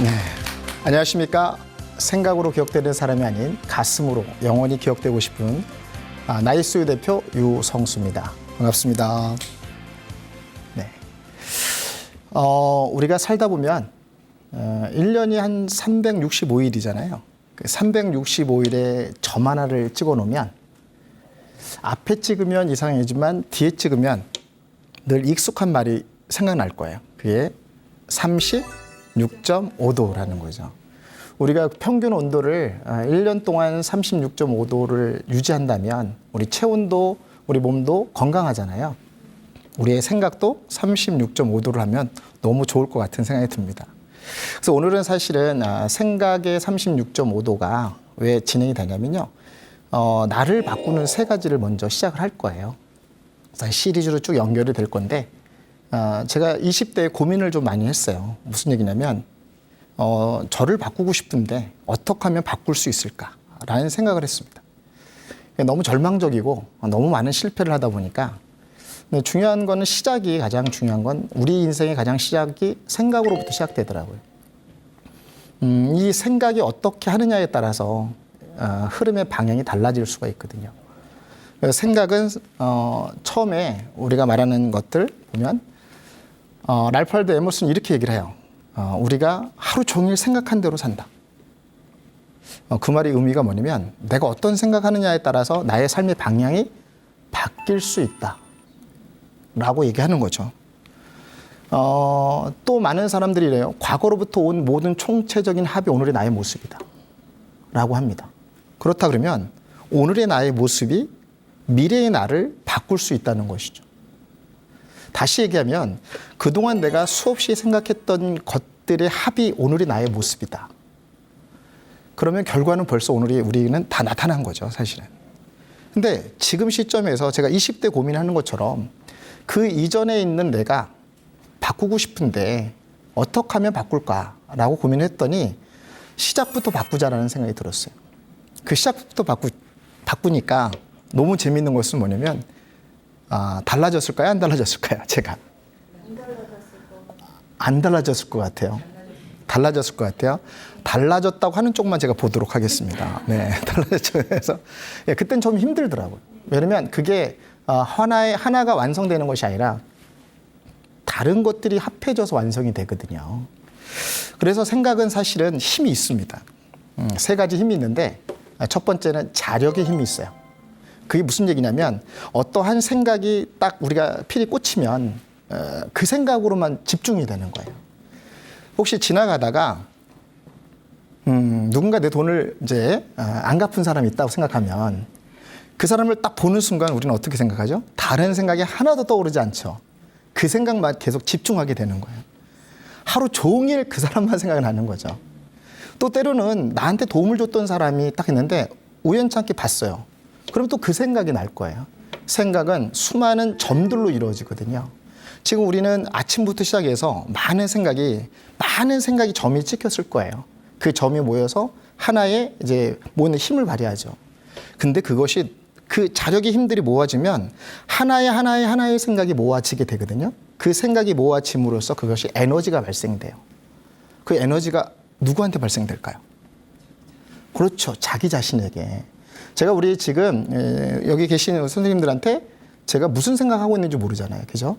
네, 안녕하십니까. 생각으로 기억되는 사람이 아닌 가슴으로 영원히 기억되고 싶은 나이스유 대표 유성수입니다. 반갑습니다. 네, 우리가 살다 보면 1년이 한 365일이잖아요. 그 365일에 점 하나를 찍어 놓으면 앞에 찍으면 이상하지만 뒤에 찍으면 늘 익숙한 말이 생각날 거예요. 그게 36.5도라는 거죠. 우리가 평균 온도를 1년 동안 36.5도를 유지한다면 우리 체온도 우리 몸도 건강하잖아요. 우리의 생각도 36.5도를 하면 너무 좋을 것 같은 생각이 듭니다. 그래서 오늘은 사실은 생각의 36.5도가 왜 진행이 되냐면요. 나를 바꾸는 세 가지를 먼저 시작을 할 거예요. 시리즈로 쭉 연결이 될 건데 제가 20대에 고민을 좀 많이 했어요. 무슨 얘기냐면 저를 바꾸고 싶은데 어떻게 하면 바꿀 수 있을까라는 생각을 했습니다. 너무 절망적이고 너무 많은 실패를 하다 보니까 중요한 거는 시작이 가장 중요한 건 우리 인생의 가장 시작이 생각으로부터 시작되더라고요. 이 생각이 어떻게 하느냐에 따라서 흐름의 방향이 달라질 수가 있거든요. 생각은 처음에 우리가 말하는 것들 보면 랄프 월도 에머슨이 이렇게 얘기를 해요. 우리가 하루 종일 생각한 대로 산다. 그 말의 의미가 뭐냐면 내가 어떤 생각하느냐에 따라서 나의 삶의 방향이 바뀔 수 있다 라고 얘기하는 거죠. 또 많은 사람들이 이래요. 과거로부터 온 모든 총체적인 합이 오늘의 나의 모습이다 라고 합니다. 그렇다 그러면 오늘의 나의 모습이 미래의 나를 바꿀 수 있다는 것이죠. 다시 얘기하면 그동안 내가 수없이 생각했던 것들의 합이 오늘의 나의 모습이다. 그러면 결과는 벌써 오늘이 우리는 다 나타난 거죠, 사실은. 근데 지금 시점에서 제가 20대 고민하는 것처럼 그 이전에 있는 내가 바꾸고 싶은데 어떻게 하면 바꿀까라고 고민했더니 시작부터 바꾸자라는 생각이 들었어요. 그 시작부터 바꾸니까 너무 재밌는 것은 뭐냐면 달라졌을까요? 안 달라졌을까요? 제가 안 달라졌을 것 같아요. 달라졌을 것 같아요. 달라졌다고 하는 쪽만 제가 보도록 하겠습니다. 네, 달라졌죠. 그래서 그때는 좀 힘들더라고요. 왜냐면 그게 하나가 완성되는 것이 아니라 다른 것들이 합해져서 완성이 되거든요. 그래서 생각은 사실은 힘이 있습니다. 세 가지 힘이 있는데 첫 번째는 자력의 힘이 있어요. 그게 무슨 얘기냐면 어떠한 생각이 딱 우리가 필이 꽂히면 그 생각으로만 집중이 되는 거예요. 혹시 지나가다가 누군가 내 돈을 이제 안 갚은 사람이 있다고 생각하면 그 사람을 딱 보는 순간 우리는 어떻게 생각하죠? 다른 생각이 하나도 떠오르지 않죠. 그 생각만 계속 집중하게 되는 거예요. 하루 종일 그 사람만 생각이 나는 거죠. 또 때로는 나한테 도움을 줬던 사람이 딱 있는데 우연찮게 봤어요. 그럼 또 그 생각이 날 거예요. 생각은 수많은 점들로 이루어지거든요. 지금 우리는 아침부터 시작해서 많은 생각이 점이 찍혔을 거예요. 그 점이 모여서 하나의 이제 모이는 힘을 발휘하죠. 근데 그것이 그 자력의 힘들이 모아지면 하나의 생각이 모아지게 되거든요. 그 생각이 모아짐으로써 그것이 에너지가 발생돼요. 그 에너지가 누구한테 발생될까요? 그렇죠. 자기 자신에게. 제가 우리 지금 여기 계신 선생님들한테 제가 무슨 생각하고 있는지 모르잖아요. 그죠?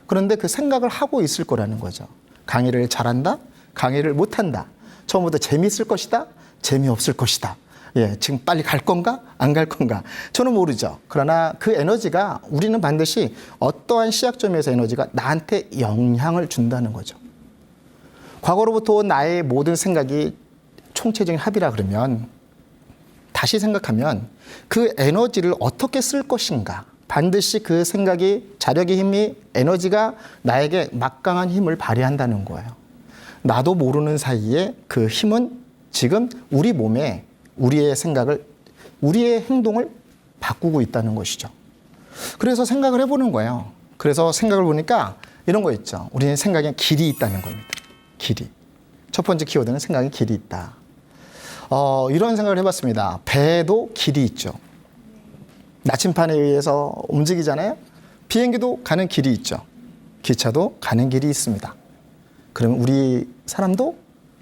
그런데 그 생각을 하고 있을 거라는 거죠. 강의를 잘한다? 강의를 못한다? 처음부터 재미있을 것이다? 재미없을 것이다? 예, 지금 빨리 갈 건가? 안 갈 건가? 저는 모르죠. 그러나 그 에너지가 우리는 반드시 어떠한 시작점에서 에너지가 나한테 영향을 준다는 거죠. 과거로부터 온 나의 모든 생각이 총체적인 합이라 그러면 다시 생각하면 그 에너지를 어떻게 쓸 것인가. 반드시 그 생각이 자력의 힘이 에너지가 나에게 막강한 힘을 발휘한다는 거예요. 나도 모르는 사이에 그 힘은 지금 우리 몸에 우리의 생각을, 우리의 행동을 바꾸고 있다는 것이죠. 그래서 생각을 해보는 거예요. 그래서 생각을 보니까 이런 거 있죠. 우리는 생각에 길이 있다는 겁니다. 길이. 첫 번째 키워드는 생각에 길이 있다. 이런 생각을 해봤습니다. 배도 길이 있죠. 나침판에 의해서 움직이잖아요. 비행기도 가는 길이 있죠. 기차도 가는 길이 있습니다. 그러면 우리 사람도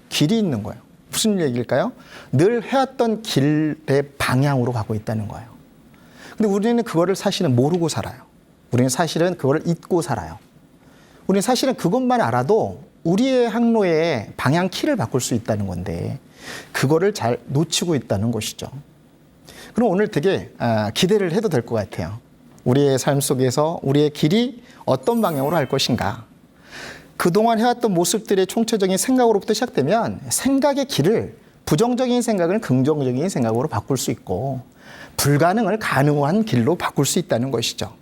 길이 있는 거예요. 무슨 얘기일까요? 늘 해왔던 길의 방향으로 가고 있다는 거예요. 근데 우리는 그거를 사실은 모르고 살아요. 우리는 사실은 그거를 잊고 살아요. 우리는 사실은 그것만 알아도 우리의 항로의 방향 키를 바꿀 수 있다는 건데 그거를 잘 놓치고 있다는 것이죠. 그럼 오늘 되게 기대를 해도 될 것 같아요. 우리의 삶 속에서 우리의 길이 어떤 방향으로 할 것인가. 그동안 해왔던 모습들의 총체적인 생각으로부터 시작되면 생각의 길을 부정적인 생각을 긍정적인 생각으로 바꿀 수 있고 불가능을 가능한 길로 바꿀 수 있다는 것이죠.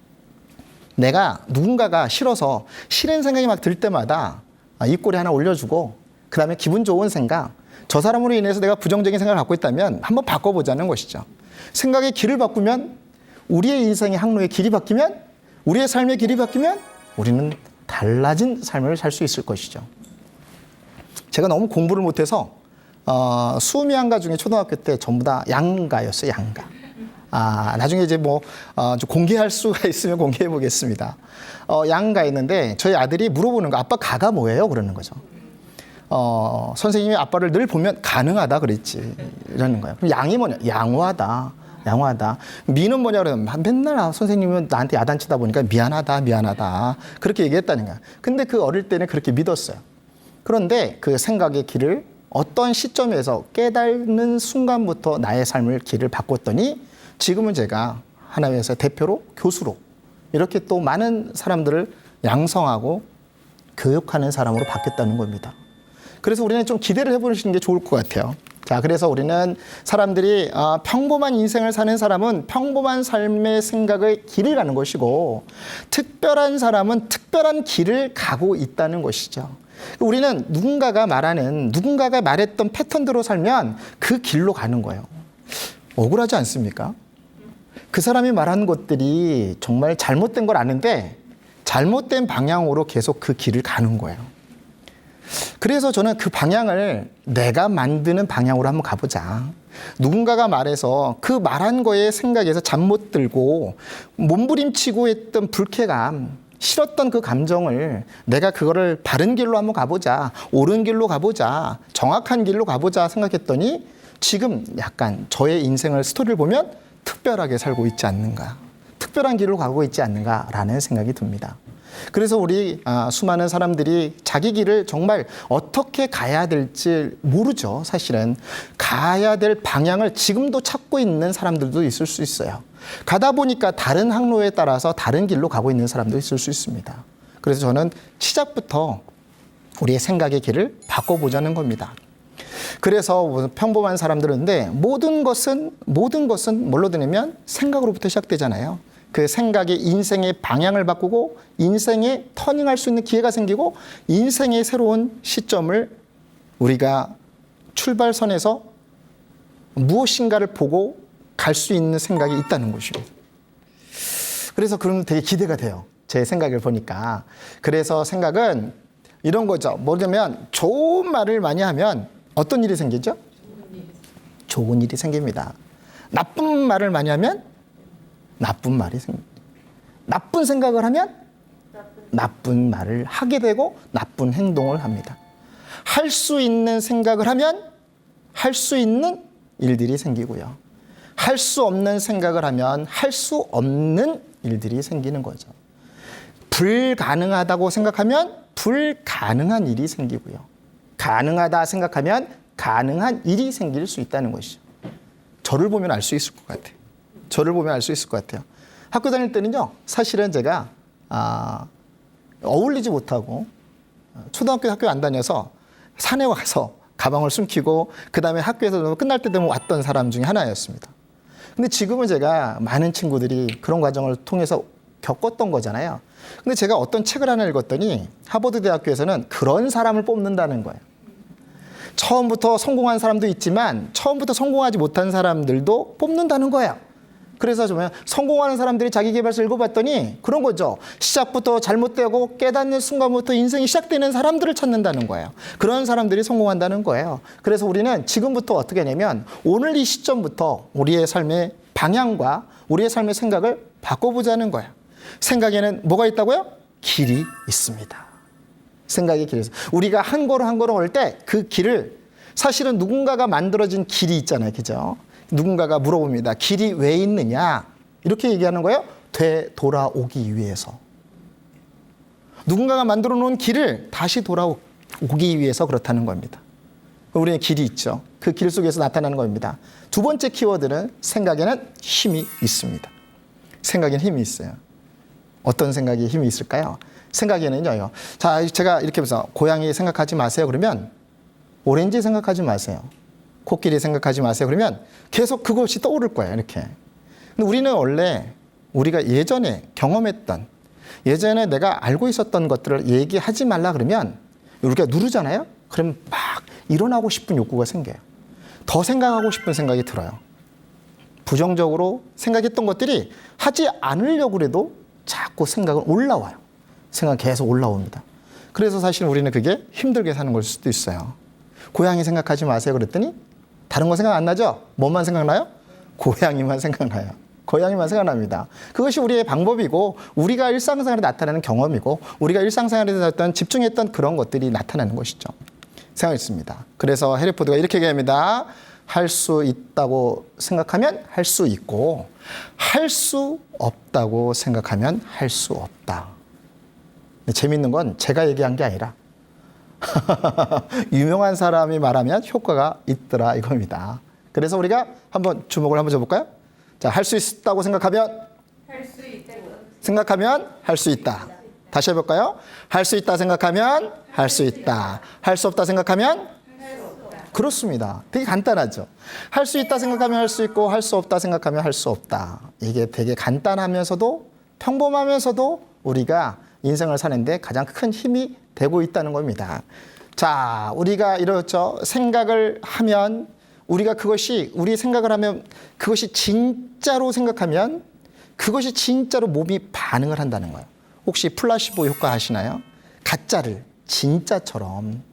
내가 누군가가 싫어서 싫은 생각이 막 들 때마다 입꼬리 하나 올려주고 그 다음에 기분 좋은 생각, 저 사람으로 인해서 내가 부정적인 생각을 갖고 있다면 한번 바꿔보자는 것이죠. 생각의 길을 바꾸면 우리의 인생의 항로의 길이 바뀌면 우리의 삶의 길이 바뀌면 우리는 달라진 삶을 살 수 있을 것이죠. 제가 너무 공부를 못해서 수미양가 중에 초등학교 때 전부 다 양가였어요. 양가. 나중에 이제 좀 공개할 수가 있으면 공개해 보겠습니다. 양가였는데 저희 아들이 물어보는 거, 아빠 가가 뭐예요? 그러는 거죠. 선생님이 아빠를 늘 보면 가능하다 그랬지. 이러는 거예요. 그럼 양이 뭐냐? 양호하다. 양호하다. 미는 뭐냐 그러면 맨날 선생님은 나한테 야단치다 보니까 미안하다. 그렇게 얘기했다는 거야. 근데 그 어릴 때는 그렇게 믿었어요. 그런데 그 생각의 길을 어떤 시점에서 깨닫는 순간부터 나의 삶을 길을 바꿨더니 지금은 제가 하나님에서 대표로 교수로 이렇게 또 많은 사람들을 양성하고 교육하는 사람으로 바뀌었다는 겁니다. 그래서 우리는 좀 기대를 해보시는 게 좋을 것 같아요. 자, 그래서 우리는 사람들이 평범한 인생을 사는 사람은 평범한 삶의 생각의 길을 가는 것이고 특별한 사람은 특별한 길을 가고 있다는 것이죠. 우리는 누군가가 말했던 패턴대로 살면 그 길로 가는 거예요. 억울하지 않습니까? 그 사람이 말한 것들이 정말 잘못된 걸 아는데 잘못된 방향으로 계속 그 길을 가는 거예요. 그래서 저는 그 방향을 내가 만드는 방향으로 한번 가보자. 누군가가 말해서 그 말한 거에 생각에서 잠 못 들고 몸부림치고 했던 불쾌감, 싫었던 그 감정을 내가 그거를 바른 길로 한번 가보자. 옳은 길로 가보자. 정확한 길로 가보자 생각했더니 지금 약간 저의 인생을 스토리를 보면 특별하게 살고 있지 않는가. 특별한 길로 가고 있지 않는가라는 생각이 듭니다. 그래서 우리 수많은 사람들이 자기 길을 정말 어떻게 가야 될지 모르죠. 사실은 가야 될 방향을 지금도 찾고 있는 사람들도 있을 수 있어요. 가다 보니까 다른 항로에 따라서 다른 길로 가고 있는 사람도 있을 수 있습니다. 그래서 저는 시작부터 우리의 생각의 길을 바꿔보자는 겁니다. 그래서 평범한 사람들인데 모든 것은 뭘로 되냐면 생각으로부터 시작되잖아요. 그 생각이 인생의 방향을 바꾸고 인생의 터닝할 수 있는 기회가 생기고 인생의 새로운 시점을 우리가 출발선에서 무엇인가를 보고 갈 수 있는 생각이 있다는 것입니다. 그래서 그럼 되게 기대가 돼요. 제 생각을 보니까. 그래서 생각은 이런 거죠. 뭐냐면 좋은 말을 많이 하면 어떤 일이 생기죠? 좋은 일이 생깁니다. 나쁜 말을 많이 하면 나쁜 말이 생깁니다. 나쁜 생각을 하면 나쁜 말을 하게 되고 나쁜 행동을 합니다. 할 수 있는 생각을 하면 할 수 있는 일들이 생기고요. 할 수 없는 생각을 하면 할 수 없는 일들이 생기는 거죠. 불가능하다고 생각하면 불가능한 일이 생기고요. 가능하다 생각하면 가능한 일이 생길 수 있다는 것이죠. 저를 보면 알 수 있을 것 같아요. 저를 보면 알 수 있을 것 같아요. 학교 다닐 때는요, 사실은 제가 어울리지 못하고 초등학교 학교 안 다녀서 산에 와서 가방을 숨기고 그 다음에 학교에서 끝날 때 되면 왔던 사람 중에 하나였습니다. 근데 지금은 제가 많은 친구들이 그런 과정을 통해서 겪었던 거잖아요. 근데 제가 어떤 책을 하나 읽었더니 하버드 대학교에서는 그런 사람을 뽑는다는 거예요. 처음부터 성공한 사람도 있지만 처음부터 성공하지 못한 사람들도 뽑는다는 거예요. 그래서 좀 성공하는 사람들이 자기계발서 읽어봤더니 그런 거죠. 시작부터 잘못되고 깨닫는 순간부터 인생이 시작되는 사람들을 찾는다는 거예요. 그런 사람들이 성공한다는 거예요. 그래서 우리는 지금부터 어떻게 하냐면 오늘 이 시점부터 우리의 삶의 방향과 우리의 삶의 생각을 바꿔보자는 거예요. 생각에는 뭐가 있다고요? 길이 있습니다. 생각의 길에서. 우리가 한 걸음 한 걸음 올 때 그 길을 사실은 누군가가 만들어진 길이 있잖아요. 그죠? 누군가가 물어봅니다. 길이 왜 있느냐? 이렇게 얘기하는 거예요. 되돌아오기 위해서. 누군가가 만들어 놓은 길을 다시 돌아오기 위해서 그렇다는 겁니다. 우리는 길이 있죠. 그 길 속에서 나타나는 겁니다. 두 번째 키워드는 생각에는 힘이 있습니다. 생각에는 힘이 있어요. 어떤 생각에 힘이 있을까요? 생각에는요. 자, 제가 이렇게 해서 고양이 생각하지 마세요. 그러면 오렌지 생각하지 마세요. 코끼리 생각하지 마세요. 그러면 계속 그것이 떠오를 거예요. 이렇게. 근데 우리는 원래 우리가 예전에 경험했던 예전에 내가 알고 있었던 것들을 얘기하지 말라 그러면 우리가 누르잖아요. 그럼 막 일어나고 싶은 욕구가 생겨요. 더 생각하고 싶은 생각이 들어요. 부정적으로 생각했던 것들이 하지 않으려고 해도 자꾸 생각은 올라와요. 생각은 계속 올라옵니다. 그래서 사실 우리는 그게 힘들게 사는 걸 수도 있어요. 고양이 생각하지 마세요 그랬더니 다른 거 생각 안 나죠? 뭐만 생각나요? 고양이만 생각나요. 고양이만 생각납니다. 그것이 우리의 방법이고 우리가 일상생활에 나타나는 경험이고 우리가 일상생활에서 어떤 집중했던 그런 것들이 나타나는 것이죠. 생각했습니다. 그래서 해리포드가 이렇게 얘기합니다. 할 수 있다고 생각하면 할 수 있고 할 수 없다고 생각하면 할 수 없다. 재미있는 건 제가 얘기한 게 아니라 유명한 사람이 말하면 효과가 있더라 이겁니다. 그래서 우리가 한번 주목을 한번 줘볼까요? 자, 할 수 있다고 생각하면 할 수 있다. 생각하면 할 수 있다. 다시 해볼까요? 할 수 있다 생각하면 할 수 있다. 할 수 없다 생각하면 할 수 없다. 그렇습니다. 되게 간단하죠. 할 수 있다 생각하면 할 수 있고 할 수 없다 생각하면 할 수 없다. 이게 되게 간단하면서도 평범하면서도 우리가 인생을 사는데 가장 큰 힘이 되고 있다는 겁니다. 자, 우리가 이렇죠. 생각을 하면 우리가 그것이 우리 생각을 하면 그것이 진짜로 생각하면 그것이 진짜로 몸이 반응을 한다는 거예요. 혹시 플라시보 효과 하시나요? 가짜를 진짜처럼.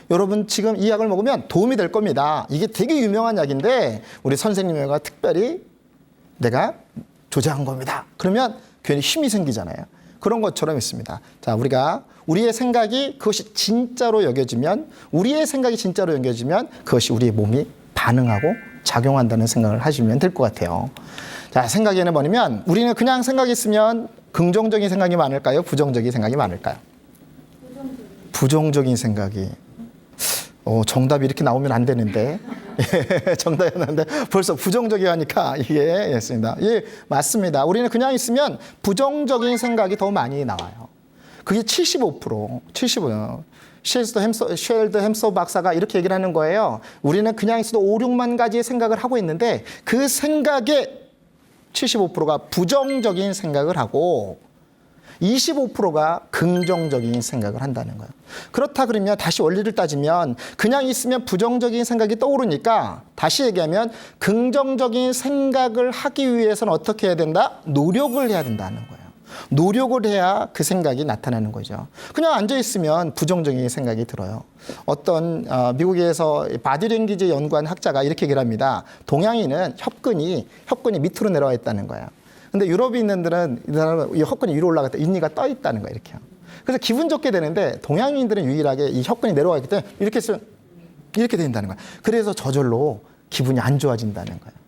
여러분 지금 이 약을 먹으면 도움이 될 겁니다. 이게 되게 유명한 약인데 우리 선생님과 특별히 내가 조제한 겁니다. 그러면 괜히 힘이 생기잖아요. 그런 것처럼 있습니다. 자, 우리가 우리의 생각이 그것이 진짜로 여겨지면 우리의 생각이 진짜로 여겨지면 그것이 우리의 몸이 반응하고 작용한다는 생각을 하시면 될 것 같아요. 자, 생각에는 뭐냐면 우리는 그냥 생각이 있으면 긍정적인 생각이 많을까요? 부정적인 생각이 많을까요? 부정적인 생각이. 정답이 이렇게 나오면 안 되는데. 정답이 나는데 벌써 부정적이 하니까 이게 있습니다. 예, 맞습니다. 우리는 그냥 있으면 부정적인 생각이 더 많이 나와요. 그게 75%, 75%. 쉘드 햄서 박사가 이렇게 얘기를 하는 거예요. 우리는 그냥 있어도 5, 6만 가지의 생각을 하고 있는데 그 생각의 75%가 부정적인 생각을 하고 25%가 긍정적인 생각을 한다는 거예요. 그렇다 그러면 다시 원리를 따지면 그냥 있으면 부정적인 생각이 떠오르니까 다시 얘기하면 긍정적인 생각을 하기 위해서는 어떻게 해야 된다? 노력을 해야 된다는 거예요. 노력을 해야 그 생각이 나타나는 거죠. 그냥 앉아있으면 부정적인 생각이 들어요. 어떤 미국에서 바디랭귀지 연구한 학자가 이렇게 얘기를 합니다. 동양인은 혀끈이 밑으로 내려와 있다는 거예요. 근데 유럽에 있는 들은 이 혀끈이 위로 올라갔다 인니가 떠 있다는 거예요. 이렇게. 그래서 기분 좋게 되는데 동양인들은 유일하게 이 혀끈이 내려와 있기 때문에 이렇게 된다는 거예요. 그래서 저절로 기분이 안 좋아진다는 거예요.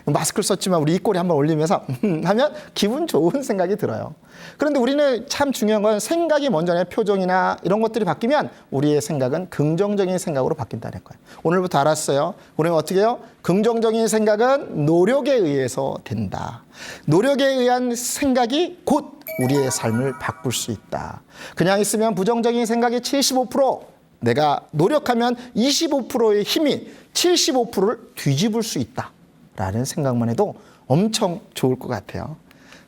마스크를 썼지만 우리 입꼬리 한번 올리면서 하면 기분 좋은 생각이 들어요. 그런데 우리는 참 중요한 건 생각이 먼저냐 표정이나 이런 것들이 바뀌면 우리의 생각은 긍정적인 생각으로 바뀐다는 거예요. 오늘부터 알았어요. 우리는 어떻게 해요? 긍정적인 생각은 노력에 의해서 된다. 노력에 의한 생각이 곧 우리의 삶을 바꿀 수 있다. 그냥 있으면 부정적인 생각이 75%, 내가 노력하면 25%의 힘이 75%를 뒤집을 수 있다. 라는 생각만 해도 엄청 좋을 것 같아요.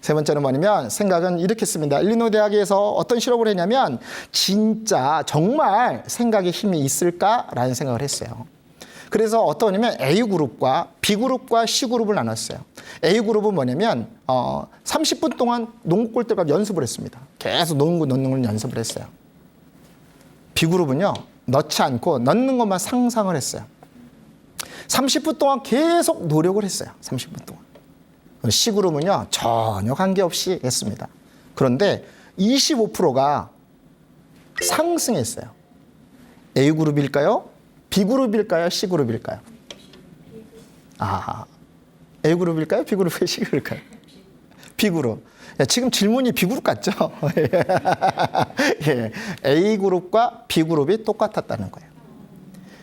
세 번째는 뭐냐면 생각은 이렇게 씁니다. 일리노이 대학에서 어떤 실험을 했냐면 진짜 정말 생각에 힘이 있을까라는 생각을 했어요. 그래서 어떠냐면 A그룹과 B그룹과 C그룹을 나눴어요. A그룹은 뭐냐면 30분 동안 농구 골대가 연습을 했습니다. 계속 농구 넣는 걸 연습을 했어요. B그룹은요. 넣지 않고 넣는 것만 상상을 했어요. 30분 동안 계속 노력을 했어요. 30분 동안. C그룹은요. 전혀 관계없이 했습니다. 그런데 25%가 상승했어요. A그룹일까요? B그룹일까요? C그룹일까요? A그룹일까요? B그룹일까요? C그룹일까요? B그룹. 지금 질문이 B그룹 같죠? 예, A그룹과 B그룹이 똑같았다는 거예요.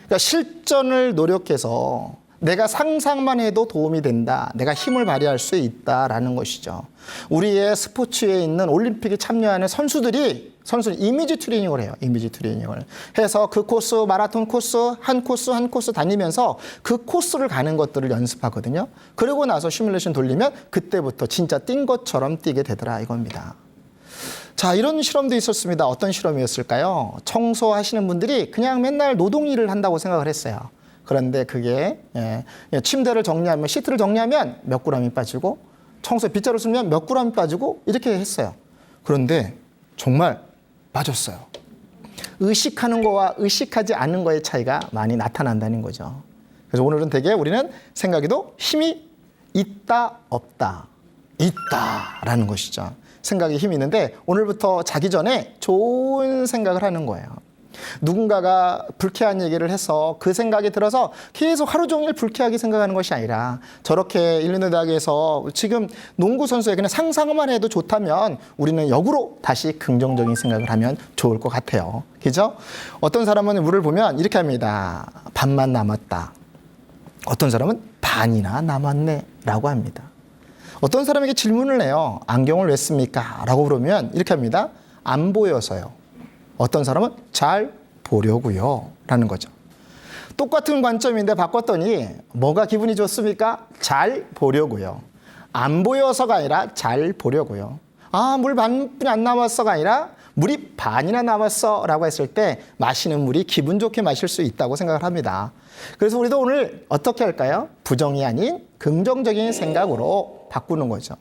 그러니까 실전을 노력해서 내가 상상만 해도 도움이 된다. 내가 힘을 발휘할 수 있다라는 것이죠. 우리의 스포츠에 있는 올림픽에 참여하는 선수들이 이미지 트레이닝을 해요. 이미지 트레이닝을 해서 그 코스, 마라톤 코스, 한 코스 다니면서 그 코스를 가는 것들을 연습하거든요. 그러고 나서 시뮬레이션 돌리면 그때부터 진짜 뛴 것처럼 뛰게 되더라 이겁니다. 자, 이런 실험도 있었습니다. 어떤 실험이었을까요? 청소하시는 분들이 그냥 맨날 노동 일을 한다고 생각을 했어요. 그런데 그게 침대를 정리하면, 시트를 정리하면 몇 그램이 빠지고, 청소에 빗자루 쓰면 몇 그램이 빠지고 이렇게 했어요. 그런데 정말 빠졌어요. 의식하는 거와 의식하지 않는 거의 차이가 많이 나타난다는 거죠. 그래서 오늘은 되게 우리는 생각에도 힘이 있다 없다, 있다라는 것이죠. 생각에 힘이 있는데 오늘부터 자기 전에 좋은 생각을 하는 거예요. 누군가가 불쾌한 얘기를 해서 그 생각이 들어서 계속 하루 종일 불쾌하게 생각하는 것이 아니라, 저렇게 일리노이 대학에서 지금 농구 선수의 그냥 상상만 해도 좋다면 우리는 역으로 다시 긍정적인 생각을 하면 좋을 것 같아요. 그죠? 어떤 사람은 물을 보면 이렇게 합니다. 반만 남았다. 어떤 사람은 반이나 남았네 라고 합니다. 어떤 사람에게 질문을 해요. 안경을 왜 씁니까? 라고 물으면 이렇게 합니다. 안 보여서요. 어떤 사람은 잘 보려고요 라는 거죠. 똑같은 관점인데 바꿨더니 뭐가 기분이 좋습니까? 잘 보려고요. 안 보여서가 아니라 잘 보려고요. 물 반뿐이 안 남았어가 아니라 물이 반이나 남았어 라고 했을 때 마시는 물이 기분 좋게 마실 수 있다고 생각을 합니다. 그래서 우리도 오늘 어떻게 할까요? 부정이 아닌 긍정적인 생각으로 바꾸는 거죠.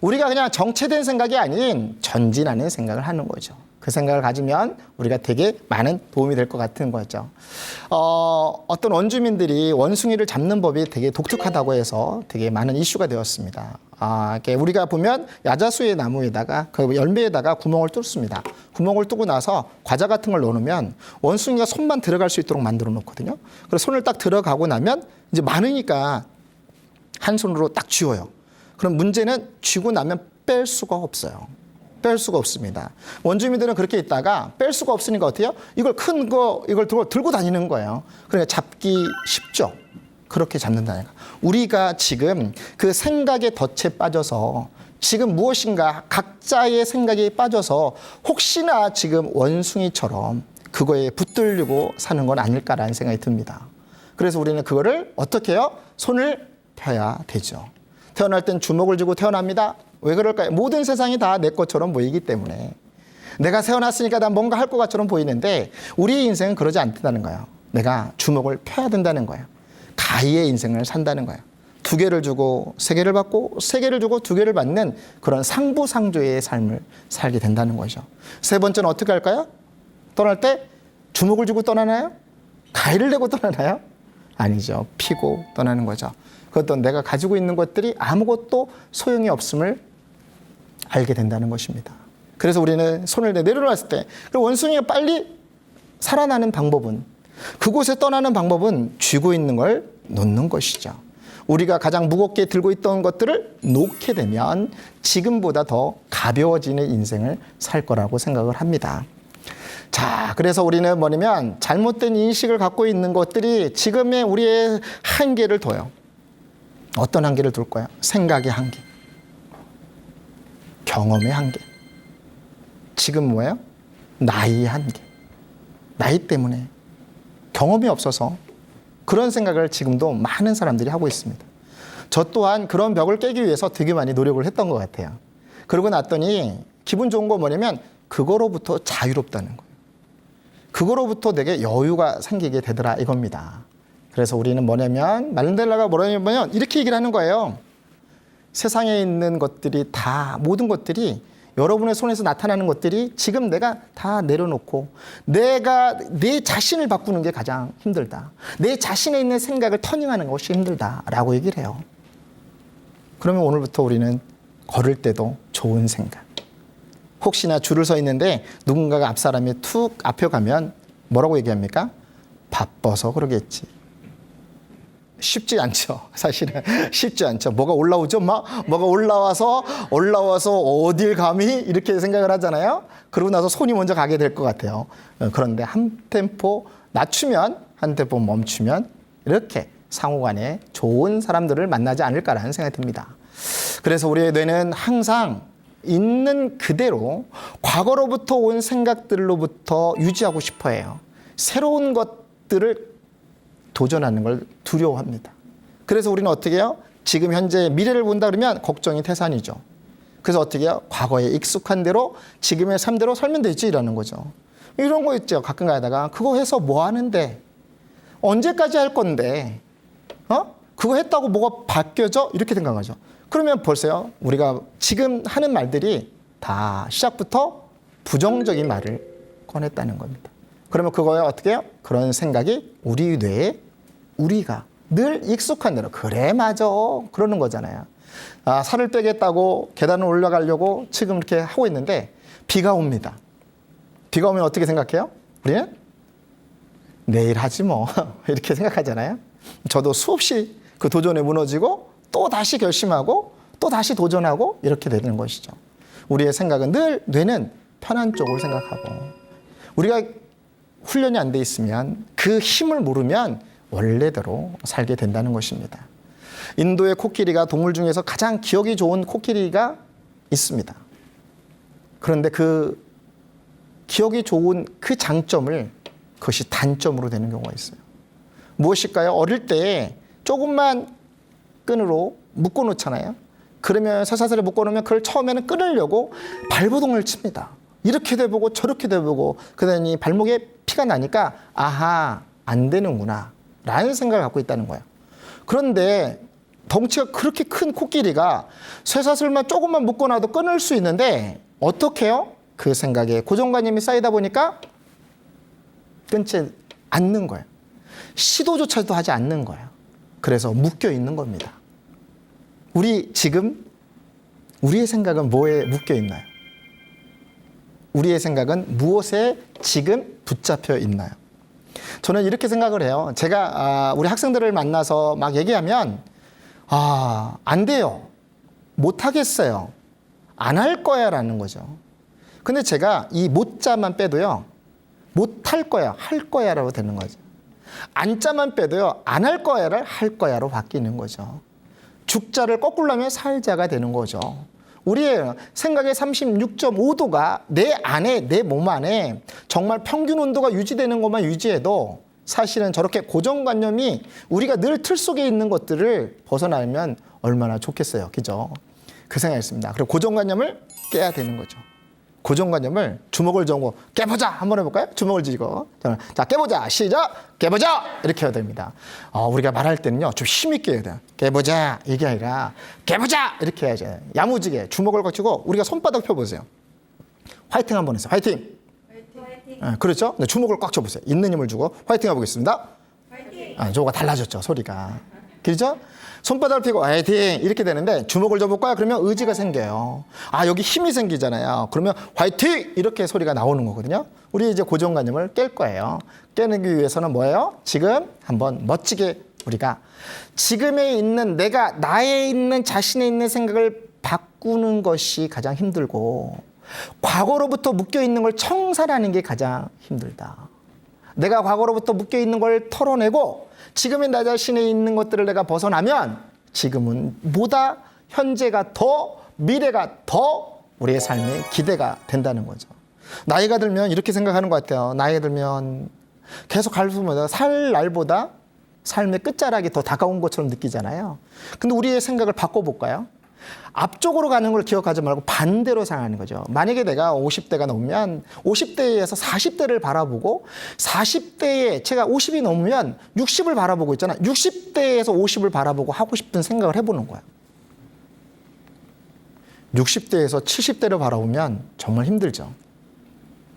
우리가 그냥 정체된 생각이 아닌 전진하는 생각을 하는 거죠. 그 생각을 가지면 우리가 되게 많은 도움이 될 것 같은 거죠. 어떤 원주민들이 원숭이를 잡는 법이 되게 독특하다고 해서 되게 많은 이슈가 되었습니다. 우리가 보면 야자수의 나무에다가 그 열매에다가 구멍을 뚫습니다. 구멍을 뚫고 나서 과자 같은 걸 넣어놓으면 원숭이가 손만 들어갈 수 있도록 만들어 놓거든요. 그래서 손을 딱 들어가고 나면 이제 많으니까 한 손으로 딱 쥐어요. 그럼 문제는 쥐고 나면 뺄 수가 없어요. 뺄 수가 없습니다. 원주민들은 그렇게 있다가 뺄 수가 없으니까 어떻게 해요? 이걸 큰 거, 이걸 들고 다니는 거예요. 그러니까 잡기 쉽죠. 그렇게 잡는다니까. 우리가 지금 그 생각의 덫에 빠져서 지금 무엇인가 각자의 생각에 빠져서 혹시나 지금 원숭이처럼 그거에 붙들리고 사는 건 아닐까라는 생각이 듭니다. 그래서 우리는 그거를 어떻게 해요? 손을 펴야 되죠. 태어날 땐 주먹을 쥐고 태어납니다. 왜 그럴까요? 모든 세상이 다 내 것처럼 보이기 때문에. 내가 태어났으니까 난 뭔가 할 것 같처럼 보이는데 우리의 인생은 그러지 않다는 거예요. 내가 주먹을 펴야 된다는 거예요. 가히의 인생을 산다는 거예요. 2개를 주고 3개를 받고 3개를 주고 2개를 받는 그런 상부상조의 삶을 살게 된다는 거죠. 세 번째는 어떻게 할까요? 떠날 때 주먹을 주고 떠나나요? 가위를 내고 떠나나요? 아니죠. 피고 떠나는 거죠. 그것도 내가 가지고 있는 것들이 아무것도 소용이 없음을 알게 된다는 것입니다. 그래서 우리는 손을 내려놨을 때, 그리고 원숭이가 빨리 살아나는 방법은, 그곳에 떠나는 방법은 쥐고 있는 걸 놓는 것이죠. 우리가 가장 무겁게 들고 있던 것들을 놓게 되면 지금보다 더 가벼워지는 인생을 살 거라고 생각을 합니다. 자, 그래서 우리는 뭐냐면 잘못된 인식을 갖고 있는 것들이 지금의 우리의 한계를 둬요. 어떤 한계를 둘 거야? 생각의 한계, 경험의 한계. 지금 뭐예요? 나이의 한계. 나이 때문에 경험이 없어서 그런 생각을 지금도 많은 사람들이 하고 있습니다. 저 또한 그런 벽을 깨기 위해서 되게 많이 노력을 했던 것 같아요. 그러고 났더니 기분 좋은 건 뭐냐면 그거로부터 자유롭다는 거예요. 그거로부터 내게 여유가 생기게 되더라 이겁니다. 그래서 우리는 뭐냐면 만델라가 뭐냐면 이렇게 얘기를 하는 거예요. 세상에 있는 것들이 다, 모든 것들이, 여러분의 손에서 나타나는 것들이 지금 내가 다 내려놓고 내가 내 자신을 바꾸는 게 가장 힘들다. 내 자신에 있는 생각을 터닝하는 것이 힘들다라고 얘기를 해요. 그러면 오늘부터 우리는 걸을 때도 좋은 생각, 혹시나 줄을 서 있는데 누군가가 앞 사람이 툭 앞에 가면 뭐라고 얘기합니까? 바빠서 그러겠지. 쉽지 않죠. 사실은 쉽지 않죠. 뭐가 올라오죠? 뭐가 올라와서 어딜 감히 이렇게 생각을 하잖아요. 그러고 나서 손이 먼저 가게 될 것 같아요. 그런데 한 템포 낮추면, 한 템포 멈추면 이렇게 상호간에 좋은 사람들을 만나지 않을까라는 생각이 듭니다. 그래서 우리의 뇌는 항상 있는 그대로 과거로부터 온 생각들로부터 유지하고 싶어 해요. 새로운 것들을 도전하는 걸 두려워합니다. 그래서 우리는 어떻게 해요? 지금 현재 미래를 본다 그러면 걱정이 태산이죠. 그래서 어떻게 해요? 과거에 익숙한 대로 지금의 삶대로 살면 되지 이러는 거죠. 이런 거 있죠. 가끔 가다가 그거 해서 뭐 하는데? 언제까지 할 건데? 그거 했다고 뭐가 바뀌어져? 이렇게 생각하죠. 그러면 벌써요. 우리가 지금 하는 말들이 다 시작부터 부정적인 말을 꺼냈다는 겁니다. 그러면 그거에 어떻게 해요? 그런 생각이 우리 뇌에 우리가 늘 익숙한 대로 그래 맞아 그러는 거잖아요. 살을 빼겠다고 계단을 올라가려고 지금 이렇게 하고 있는데 비가 옵니다. 비가 오면 어떻게 생각해요? 우리는 내일 하지 뭐 이렇게 생각하잖아요. 저도 수없이 그 도전에 무너지고 또 다시 결심하고 또 다시 도전하고 이렇게 되는 것이죠. 우리의 생각은 늘 뇌는 편한 쪽을 생각하고 우리가 훈련이 안 돼 있으면 그 힘을 모르면 원래대로 살게 된다는 것입니다. 인도의 코끼리가 동물 중에서 가장 기억이 좋은 코끼리가 있습니다. 그런데 그 기억이 좋은 그 장점을 그것이 단점으로 되는 경우가 있어요. 무엇일까요? 어릴 때 조금만 끈으로 묶어놓잖아요. 그러면 쇠사슬에 묶어놓으면 그걸 처음에는 끊으려고 발버둥을 칩니다. 이렇게 돼보고 저렇게 돼보고 그러더니 발목에 피가 나니까 아하 안 되는구나 라는 생각을 갖고 있다는 거예요. 그런데 덩치가 그렇게 큰 코끼리가 쇠사슬만 조금만 묶어놔도 끊을 수 있는데 어떻게 해요? 그 생각에 고정관념이 쌓이다 보니까 끊지 않는 거예요. 시도조차도 하지 않는 거예요. 그래서 묶여 있는 겁니다. 우리 지금 우리의 생각은 뭐에 묶여 있나요? 우리의 생각은 무엇에 지금 붙잡혀 있나요? 저는 이렇게 생각을 해요. 제가 우리 학생들을 만나서 막 얘기하면 안 돼요. 못 하겠어요. 안 할 거야 라는 거죠. 근데 제가 이 못자만 빼도요. 못 할 거야, 할 거야라고 되는 거죠. 안자만 빼도요. 안 할 거야를 할 거야로 바뀌는 거죠. 죽자를 거꾸로 하면 살자가 되는 거죠. 우리의 생각의 36.5도가 내 안에, 내 몸 안에 정말 평균 온도가 유지되는 것만 유지해도 사실은 저렇게 고정관념이 우리가 늘 틀 속에 있는 것들을 벗어나면 얼마나 좋겠어요. 그죠? 그 생각했습니다. 그리고 고정관념을 깨야 되는 거죠. 고정관념을 주먹을 쥐고 깨보자 한번 해볼까요? 주먹을 쥐고 자 깨보자 시작 깨보자 이렇게 해야 됩니다. 우리가 말할 때는요 좀 힘있게 해야 돼요. 깨보자 이게 아니라 깨보자 이렇게 해야죠. 야무지게 주먹을 꽉 쥐고 우리가 손바닥 펴보세요. 화이팅 한번 해서 화이팅. 화이팅. 그렇죠? 네, 주먹을 꽉 쥐어보세요. 있는 힘을 주고 화이팅 해보겠습니다. 화이팅. 저거가 달라졌죠 소리가. 그렇죠? 손바닥을 펴고 화이팅 이렇게 되는데 주먹을 줘볼까요? 그러면 의지가 생겨요. 여기 힘이 생기잖아요. 그러면 화이팅 이렇게 소리가 나오는 거거든요. 우리 이제 고정관념을 깰 거예요. 깨기 위해서는 뭐예요? 지금 한번 멋지게 우리가 지금에 있는 내가 나에 있는 자신에 있는 생각을 바꾸는 것이 가장 힘들고 과거로부터 묶여 있는 걸 청산하는 게 가장 힘들다. 내가 과거로부터 묶여 있는 걸 털어내고 지금의 나 자신에 있는 것들을 내가 벗어나면 지금은 보다 현재가 더 미래가 더 우리의 삶에 기대가 된다는 거죠. 나이가 들면 이렇게 생각하는 것 같아요. 나이가 들면 계속 갈수록 살 날보다 삶의 끝자락이 더 다가온 것처럼 느끼잖아요. 근데 우리의 생각을 바꿔볼까요? 앞쪽으로 가는 걸 기억하지 말고 반대로 생각하는 거죠. 만약에 내가 50대가 넘으면 50대에서 40대를 바라보고 40대에 제가 50이 넘으면 60을 바라보고 있잖아요. 60대에서 50을 바라보고 하고 싶은 생각을 해보는 거예요. 60대에서 70대를 바라보면 정말 힘들죠.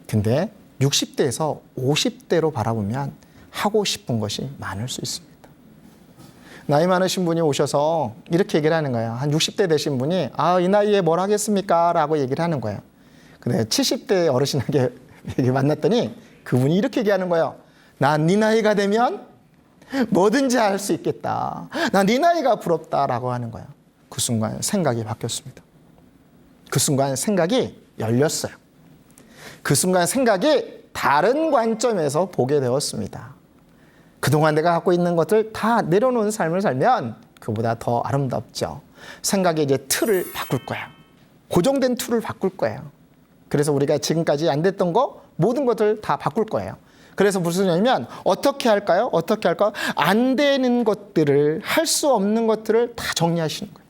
근데 60대에서 50대로 바라보면 하고 싶은 것이 많을 수 있습니다. 나이 많으신 분이 오셔서 이렇게 얘기를 하는 거예요. 한 60대 되신 분이 이 나이에 뭘 하겠습니까? 라고 얘기를 하는 거예요. 근데 70대 어르신에게 만났더니 그분이 이렇게 얘기하는 거예요. 난 네 나이가 되면 뭐든지 할 수 있겠다. 난 네 나이가 부럽다라고 하는 거예요. 그 순간 생각이 바뀌었습니다. 그 순간 생각이 열렸어요. 그 순간 생각이 다른 관점에서 보게 되었습니다. 그동안 내가 갖고 있는 것들 다 내려놓은 삶을 살면 그보다 더 아름답죠. 생각의 이제 틀을 바꿀 거야. 고정된 틀을 바꿀 거예요. 그래서 우리가 지금까지 안 됐던 거 모든 것들 다 바꿀 거예요. 그래서 무슨 얘기냐면 어떻게 할까요? 어떻게 할까요? 안 되는 것들을 할 수 없는 것들을 다 정리하시는 거예요.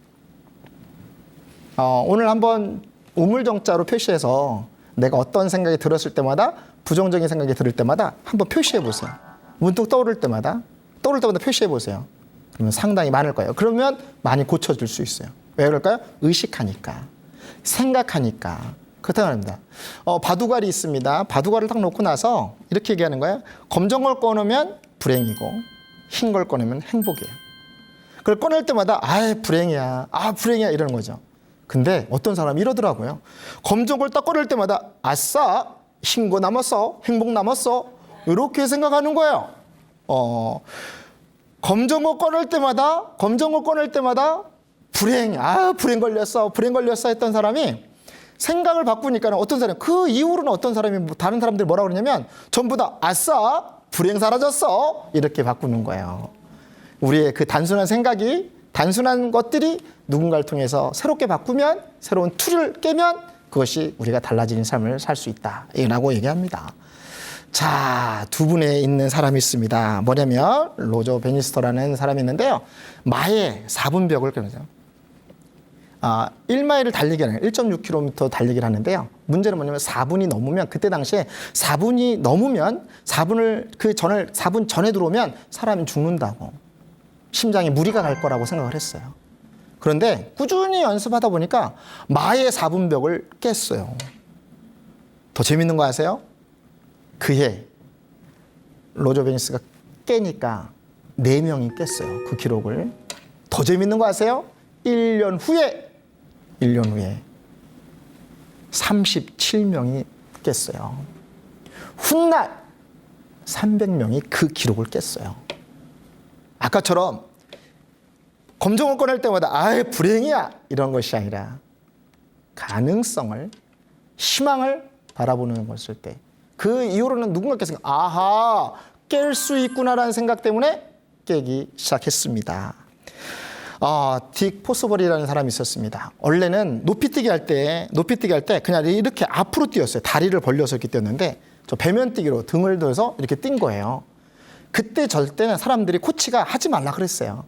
오늘 한번 우물정자로 표시해서 내가 어떤 생각이 들었을 때마다 부정적인 생각이 들을 때마다 한번 표시해 보세요. 문득 떠오를 때마다 표시해 보세요. 그러면 상당히 많을 거예요. 그러면 많이 고쳐질 수 있어요. 왜 그럴까요? 의식하니까, 생각하니까. 그렇다고 합니다. 바둑알이 있습니다. 바둑알을 딱 놓고 나서 이렇게 얘기하는 거예요. 검정 걸 꺼내면 불행이고 흰 걸 꺼내면 행복이에요. 그걸 꺼낼 때마다 불행이야. 불행이야 이러는 거죠. 근데 어떤 사람이 이러더라고요. 검정 걸 딱 꺼낼 때마다 아싸 흰 거 남았어. 행복 남았어. 이렇게 생각하는 거예요. 검정 거 꺼낼 때마다 불행 걸렸어 했던 사람이 생각을 바꾸니까 어떤 사람, 그 이후로는 어떤 사람이, 다른 사람들이 뭐라고 그러냐면 전부 다 아싸 불행 사라졌어 이렇게 바꾸는 거예요. 우리의 그 단순한 생각이, 단순한 것들이 누군가를 통해서 새롭게 바꾸면, 새로운 틀을 깨면 그것이 우리가 달라지는 삶을 살 수 있다라고 얘기합니다. 자, 두 분에 있는 사람이 있습니다. 뭐냐면 로저 베니스터라는 사람이 있는데요. 마의 4분벽을 끊어요. 1마일을 달리기 하는 1.6km 달리기를 하는데요. 문제는 뭐냐면 4분이 넘으면, 그때 당시에 4분이 넘으면 4분 전에 들어오면 사람이 죽는다고, 심장에 무리가 갈 거라고 생각을 했어요. 그런데 꾸준히 연습하다 보니까 마의 4분벽을 깼어요. 더 재밌는 거 아세요? 그해 로저 베니스가 깨니까 4명이 깼어요. 그 기록을. 더 재밌는 거 아세요? 1년 후에 37명이 깼어요. 훗날 300명이 그 기록을 깼어요. 아까처럼 검정을 꺼낼 때마다 불행이야 이런 것이 아니라 가능성을, 희망을 바라보는 것일 때, 그 이후로는 누군가께서 깰 수 있구나라는 생각 때문에 깨기 시작했습니다. 딕 포스버리라는 사람이 있었습니다. 원래는 높이뛰기 할 때 그냥 이렇게 앞으로 뛰었어요. 다리를 벌려서 이렇게 뛰었는데 저 배면뛰기로 등을 들어서 이렇게 뛴 거예요. 그때 절대는 사람들이, 코치가 하지 말라 그랬어요.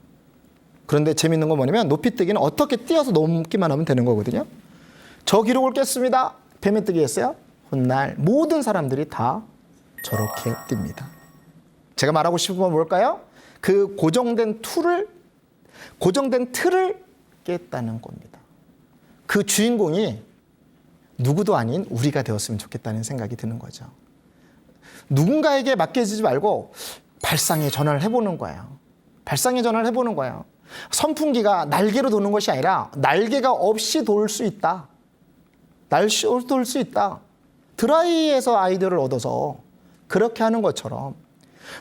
그런데 재밌는 건 뭐냐면 높이뛰기는 어떻게 뛰어서 넘기만 하면 되는 거거든요. 저 기록을 깼습니다. 배면뛰기 했어요. 훗날 모든 사람들이 다 저렇게 뜁니다. 제가 말하고 싶은 건 뭘까요? 그 고정된 틀을 깼다는 겁니다. 그 주인공이 누구도 아닌 우리가 되었으면 좋겠다는 생각이 드는 거죠. 누군가에게 맡겨지지 말고 발상의 전환을 해보는 거예요. 선풍기가 날개로 도는 것이 아니라 날개가 없이 돌 수 있다. 드라이에서 아이디어를 얻어서 그렇게 하는 것처럼,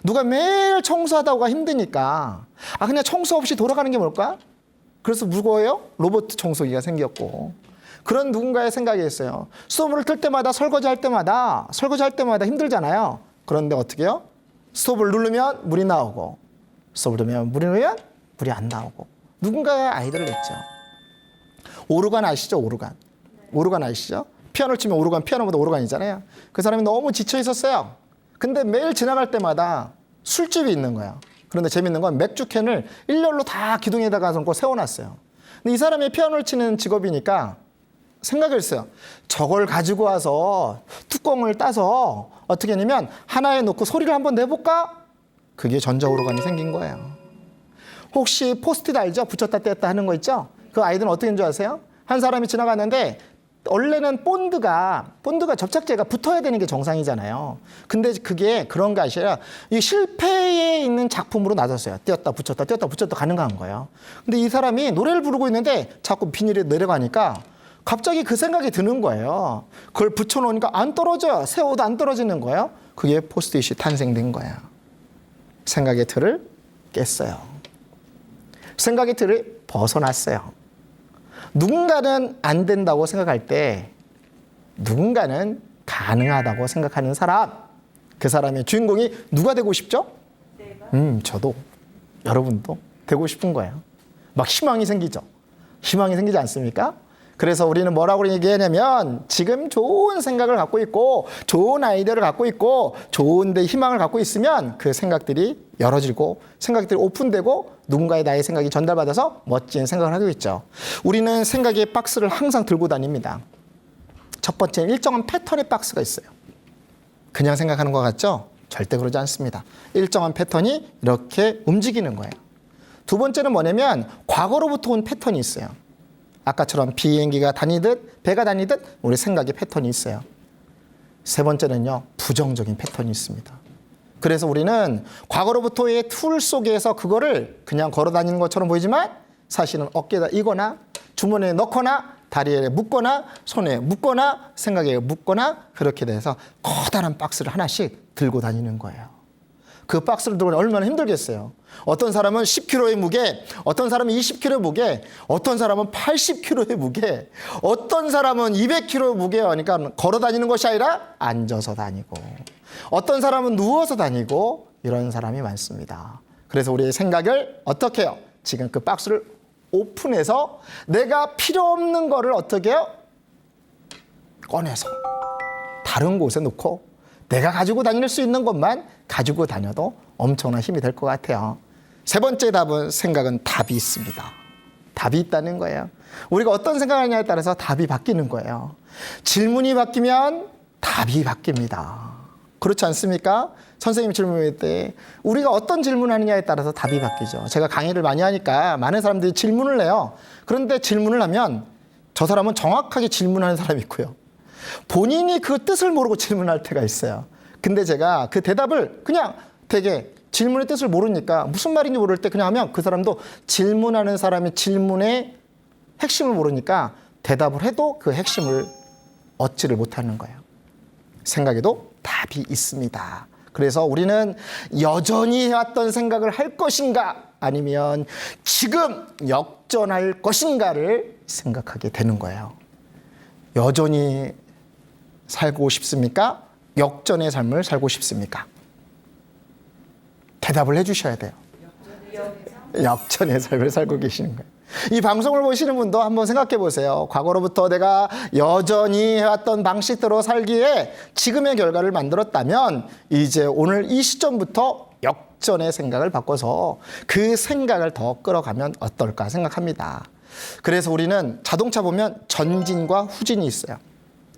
누가 매일 청소하다가 힘드니까 그냥 청소 없이 돌아가는 게 뭘까? 그래서 무거워요? 로봇 청소기가 생겼고, 그런 누군가의 생각이 있어요. 스토브를 틀 때마다, 설거지할 때마다 힘들잖아요. 그런데 어떻게 해요? 스토브를 누르면 물이 나오고, 스토브를 누르면 물이 안 나오고, 누군가의 아이디어를 냈죠. 오르간 아시죠? 오르간 아시죠? 피아노를 치면 피아노보다 오르간이잖아요. 그 사람이 너무 지쳐 있었어요. 근데 매일 지나갈 때마다 술집이 있는 거예요. 그런데 재밌는 건 맥주캔을 일렬로 다 기둥에다가 세워놨어요. 근데 이 사람이 피아노를 치는 직업이니까 생각을 했어요. 저걸 가지고 와서 뚜껑을 따서 어떻게 하냐면 하나에 놓고 소리를 한번 내볼까? 그게 전자오르간이 생긴 거예요. 혹시 포스트잇 알죠? 붙였다 뗐다 하는 거 있죠? 그 아이들은 어떻게 하는 줄 아세요? 한 사람이 지나갔는데 원래는 본드가 접착제가 붙어야 되는 게 정상이잖아요. 근데 그게 그런 게 아니라 이 실패에 있는 작품으로 놔뒀어요. 띄었다 붙였다 가능한 거예요. 근데 이 사람이 노래를 부르고 있는데 자꾸 비닐이 내려가니까 갑자기 그 생각이 드는 거예요. 그걸 붙여놓으니까 안 떨어져요. 새 옷 안 떨어지는 거예요. 그게 포스트잇이 탄생된 거예요. 생각의 틀을 깼어요. 생각의 틀을 벗어났어요. 누군가는 안 된다고 생각할 때 누군가는 가능하다고 생각하는 사람, 그 사람의 주인공이 누가 되고 싶죠? 저도, 여러분도 되고 싶은 거예요. 막 희망이 생기죠. 희망이 생기지 않습니까? 그래서 우리는 뭐라고 얘기하냐면 지금 좋은 생각을 갖고 있고 좋은 아이디어를 갖고 있고 좋은데 희망을 갖고 있으면 그 생각들이 열어지고 생각들이 오픈되고 누군가의 나의 생각이 전달받아서 멋진 생각을 하고 있죠. 우리는 생각의 박스를 항상 들고 다닙니다. 첫 번째는 일정한 패턴의 박스가 있어요. 그냥 생각하는 것 같죠? 절대 그러지 않습니다. 일정한 패턴이 이렇게 움직이는 거예요. 두 번째는 뭐냐면 과거로부터 온 패턴이 있어요. 아까처럼 비행기가 다니듯 배가 다니듯 우리 생각의 패턴이 있어요. 세 번째는요, 부정적인 패턴이 있습니다. 그래서 우리는 과거로부터의 툴 속에서 그거를 그냥 걸어 다니는 것처럼 보이지만 사실은 어깨에다 이거나 주머니에 넣거나 다리에 묶거나 손에 묶거나 생각에 묶거나 그렇게 돼서 커다란 박스를 하나씩 들고 다니는 거예요. 그 박스를 들고 얼마나 힘들겠어요. 어떤 사람은 10kg의 무게, 어떤 사람은 20kg의 무게, 어떤 사람은 80kg의 무게, 어떤 사람은 200kg의 무게 하니까 걸어 다니는 것이 아니라 앉아서 다니고, 어떤 사람은 누워서 다니고 이런 사람이 많습니다. 그래서 우리의 생각을 어떻게 해요? 지금 그 박스를 오픈해서 내가 필요 없는 거를 어떻게 해요? 꺼내서 다른 곳에 놓고 내가 가지고 다닐 수 있는 것만 가지고 다녀도 엄청난 힘이 될 것 같아요. 세 번째 답은 생각은 답이 있습니다. 답이 있다는 거예요. 우리가 어떤 생각을 하냐에 따라서 답이 바뀌는 거예요. 질문이 바뀌면 답이 바뀝니다. 그렇지 않습니까? 선생님 질문할 때 우리가 어떤 질문을 하느냐에 따라서 답이 바뀌죠. 제가 강의를 많이 하니까 많은 사람들이 질문을 해요. 그런데 질문을 하면 저 사람은 정확하게 질문하는 사람이 있고요. 본인이 그 뜻을 모르고 질문할 때가 있어요. 근데 제가 그 대답을 그냥 되게 질문의 뜻을 모르니까 무슨 말인지 모를 때 그냥 하면 그 사람도 질문하는 사람의 질문의 핵심을 모르니까 대답을 해도 그 핵심을 얻지를 못하는 거예요. 생각에도 답이 있습니다. 그래서 우리는 여전히 해왔던 생각을 할 것인가 아니면 지금 역전할 것인가를 생각하게 되는 거예요. 여전히 살고 싶습니까? 역전의 삶을 살고 싶습니까? 대답을 해주셔야 돼요. 역전의 삶을 살고 계시는 거예요. 이 방송을 보시는 분도 한번 생각해 보세요. 과거로부터 내가 여전히 해왔던 방식대로 살기에 지금의 결과를 만들었다면 이제 오늘 이 시점부터 역전의 생각을 바꿔서 그 생각을 더 끌어가면 어떨까 생각합니다. 그래서 우리는 자동차 보면 전진과 후진이 있어요.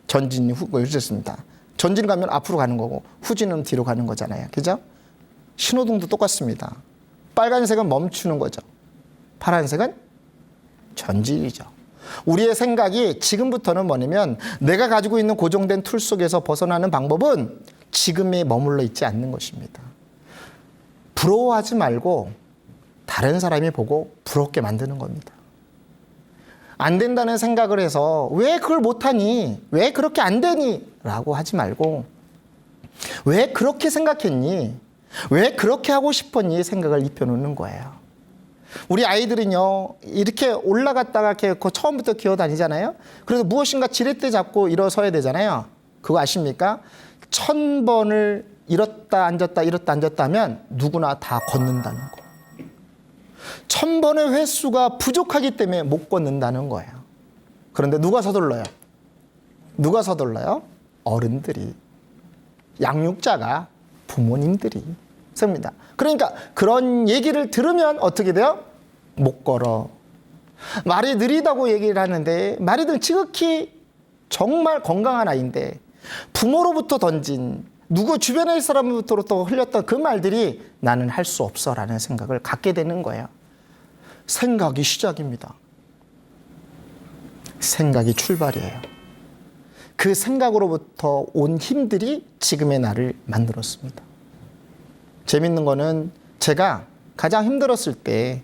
전진이 후진입니다. 전진 가면 앞으로 가는 거고 후진은 뒤로 가는 거잖아요. 그죠? 신호등도 똑같습니다. 빨간색은 멈추는 거죠. 파란색은 전진이죠. 우리의 생각이 지금부터는 뭐냐면 내가 가지고 있는 고정된 툴 속에서 벗어나는 방법은 지금에 머물러 있지 않는 것입니다. 부러워하지 말고 다른 사람이 보고 부럽게 만드는 겁니다. 안 된다는 생각을 해서 왜 그걸 못하니? 왜 그렇게 안 되니? 라고 하지 말고 왜 그렇게 생각했니? 왜 그렇게 하고 싶었니? 생각을 입혀놓는 거예요. 우리 아이들은요, 이렇게 올라갔다가 이렇게 처음부터 기어 다니잖아요. 그래서 무엇인가 지렛대 잡고 일어서야 되잖아요. 그거 아십니까? 1000번을 일었다 앉았다 일었다 앉았다 하면 누구나 다 걷는다는 거. 1000번의 횟수가 부족하기 때문에 못 걷는다는 거예요. 그런데 누가 서둘러요? 누가 서둘러요? 어른들이. 양육자가 부모님들이 섭니다. 그러니까 그런 얘기를 들으면 어떻게 돼요? 못 걸어. 말이 느리다고 얘기를 하는데 말이들 지극히 정말 건강한 아이인데 부모로부터 던진 누구 주변의 사람부터 흘렸던 그 말들이 나는 할 수 없어라는 생각을 갖게 되는 거예요. 생각이 시작입니다. 생각이 출발이에요. 그 생각으로부터 온 힘들이 지금의 나를 만들었습니다. 재밌는 거는 제가 가장 힘들었을 때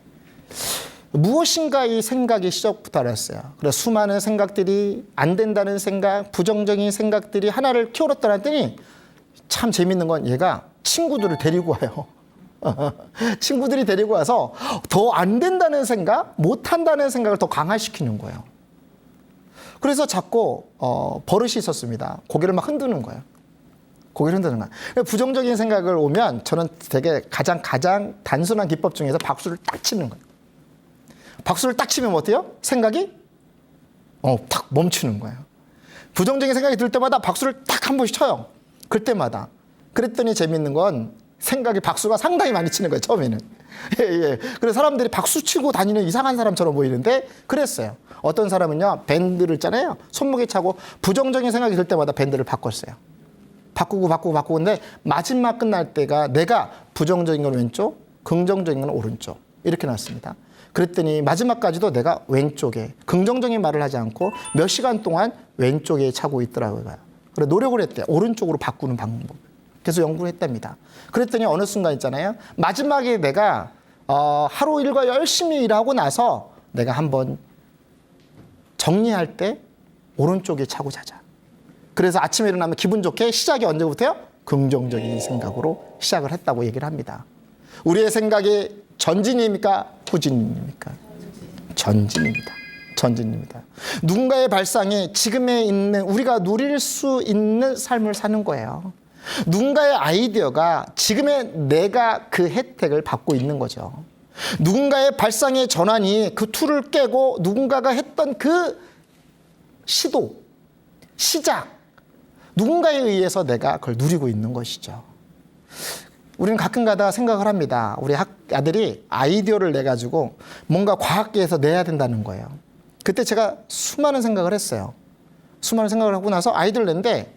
무엇인가 이 생각이 시작부터 알았어요. 그래서 수많은 생각들이 안 된다는 생각, 부정적인 생각들이 하나를 키워놨다 했더니 참 재밌는 건 얘가 친구들을 데리고 와요. 친구들이 데리고 와서 더 안 된다는 생각, 못한다는 생각을 더 강화시키는 거예요. 그래서 자꾸 버릇이 있었습니다. 고개를 막 흔드는 거예요. 고개를 흔드는 거예요. 부정적인 생각을 오면 저는 되게 가장 단순한 기법 중에서 박수를 딱 치는 거예요. 박수를 딱 치면 어때요? 생각이 탁 멈추는 거예요. 부정적인 생각이 들 때마다 박수를 딱 한 번씩 쳐요. 그때마다. 그랬더니 재밌는 건 생각이 박수가 상당히 많이 치는 거예요. 처음에는. 예. 그래서 사람들이 박수 치고 다니는 이상한 사람처럼 보이는데 그랬어요. 어떤 사람은요. 밴드를 있잖아요. 손목에 차고 부정적인 생각이 들 때마다 밴드를 바꿨어요. 바꾸고 근데 마지막 끝날 때가 내가 부정적인 건 왼쪽, 긍정적인 건 오른쪽 이렇게 놨습니다. 그랬더니 마지막까지도 내가 왼쪽에 긍정적인 말을 하지 않고 몇 시간 동안 왼쪽에 차고 있더라고요. 그래서 노력을 했대요. 오른쪽으로 바꾸는 방법. 그래서 연구를 했답니다. 그랬더니 어느 순간 있잖아요. 마지막에 내가 하루 일과 열심히 일하고 나서 내가 한번 정리할 때 오른쪽에 차고 자자. 그래서 아침에 일어나면 기분 좋게 시작이 언제부터요? 긍정적인 생각으로 시작을 했다고 얘기를 합니다. 우리의 생각이 전진입니까? 후진입니까? 전진입니다. 전진입니다. 누군가의 발상이 지금에 있는 우리가 누릴 수 있는 삶을 사는 거예요. 누군가의 아이디어가 지금의 내가 그 혜택을 받고 있는 거죠. 누군가의 발상의 전환이 그 틀을 깨고 누군가가 했던 그 시도, 시작, 누군가에 의해서 내가 그걸 누리고 있는 것이죠. 우리는 가끔가다 생각을 합니다. 우리 아들이 아이디어를 내가지고 뭔가 과학계에서 내야 된다는 거예요. 그때 제가 수많은 생각을 했어요. 수많은 생각을 하고 나서 아이디어를 냈는데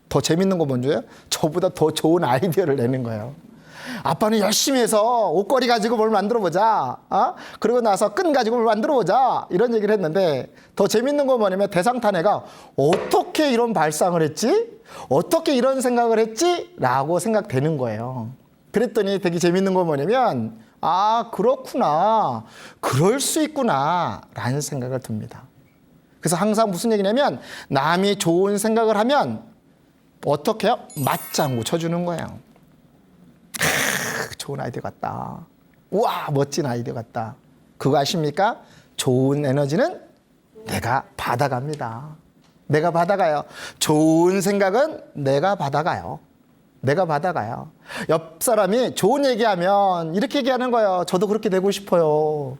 더 재밌는 거 뭔지요? 저보다 더 좋은 아이디어를 내는 거예요. 아빠는 열심히 해서 옷걸이 가지고 뭘 만들어보자. 그리고 나서 끈 가지고 뭘 만들어보자. 이런 얘기를 했는데 더 재밌는 건 뭐냐면 대상탄애가 어떻게 이런 발상을 했지? 어떻게 이런 생각을 했지? 라고 생각되는 거예요. 그랬더니 되게 재밌는 건 뭐냐면 그렇구나. 그럴 수 있구나. 라는 생각을 듭니다. 그래서 항상 무슨 얘기냐면 남이 좋은 생각을 하면 어떻게 해요? 맞장구 쳐주는 거예요. 좋은 아이디어 같다. 우와, 멋진 아이디어 같다. 그거 아십니까? 좋은 에너지는 내가 받아갑니다. 내가 받아가요. 좋은 생각은 내가 받아가요. 내가 받아가요. 옆 사람이 좋은 얘기하면 이렇게 얘기하는 거예요. 저도 그렇게 되고 싶어요.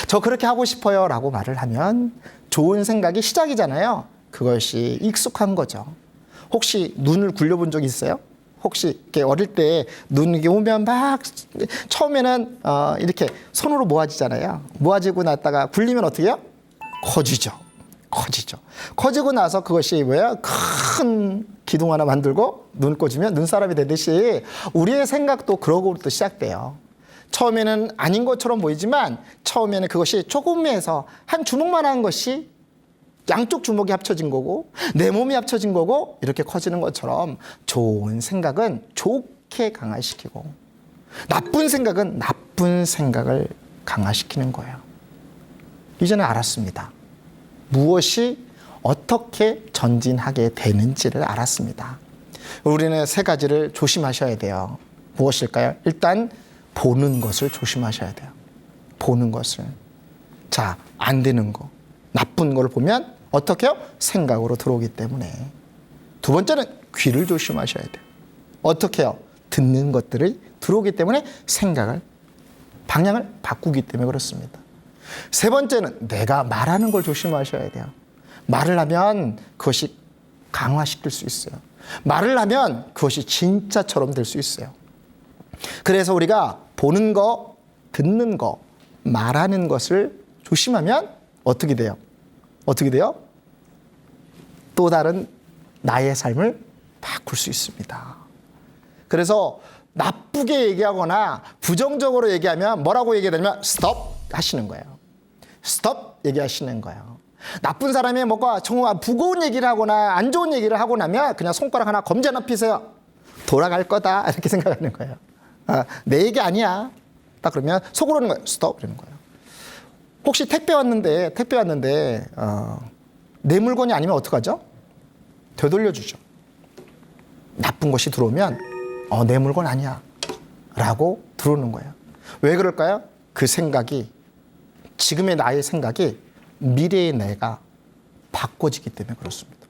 저 그렇게 하고 싶어요. 라고 말을 하면 좋은 생각이 시작이잖아요. 그것이 익숙한 거죠. 혹시 눈을 굴려본 적 있어요? 혹시 이렇게 어릴 때 눈이 오면 막 처음에는 이렇게 손으로 모아지잖아요. 모아지고 났다가 굴리면 어떻게 해요? 커지죠. 커지고 나서 그것이 뭐예요? 큰 기둥 하나 만들고 눈 꽂으면 눈사람이 되듯이 우리의 생각도 그러고부터 시작돼요. 처음에는 아닌 것처럼 보이지만 처음에는 그것이 조금에서 한 주먹만한 것이 양쪽 주먹이 합쳐진 거고 내 몸이 합쳐진 거고 이렇게 커지는 것처럼 좋은 생각은 좋게 강화시키고 나쁜 생각은 나쁜 생각을 강화시키는 거예요. 이제는 알았습니다. 무엇이 어떻게 전진하게 되는지를 알았습니다. 우리는 세 가지를 조심하셔야 돼요. 무엇일까요? 일단 보는 것을 조심하셔야 돼요. 보는 것을. 자, 안 되는 거, 나쁜 걸 보면 어떻게 해요? 생각으로 들어오기 때문에. 두 번째는 귀를 조심하셔야 돼요. 어떻게 해요? 듣는 것들이 들어오기 때문에 생각을, 방향을 바꾸기 때문에 그렇습니다. 세 번째는 내가 말하는 걸 조심하셔야 돼요. 말을 하면 그것이 강화시킬 수 있어요. 말을 하면 그것이 진짜처럼 될 수 있어요. 그래서 우리가 보는 거, 듣는 거, 말하는 것을 조심하면 어떻게 돼요? 어떻게 돼요? 또 다른 나의 삶을 바꿀 수 있습니다. 그래서 나쁘게 얘기하거나 부정적으로 얘기하면 뭐라고 얘기하냐면 스톱 하시는 거예요. 스톱 얘기하시는 거예요. 나쁜 사람이 뭔가 정말 무거운 얘기를 하거나 안 좋은 얘기를 하고 나면 그냥 손가락 하나 검지 하나 피세요. 돌아갈 거다 이렇게 생각하는 거예요. 내 얘기 아니야. 딱 그러면 속으로는 거예요. 스톱 이러는 거예요. 혹시 택배 왔는데 내 물건이 아니면 어떡하죠? 되돌려주죠. 나쁜 것이 들어오면 내 물건 아니야 라고 들어오는 거예요. 왜 그럴까요? 그 생각이, 지금의 나의 생각이 미래의 내가 바꿔지기 때문에 그렇습니다.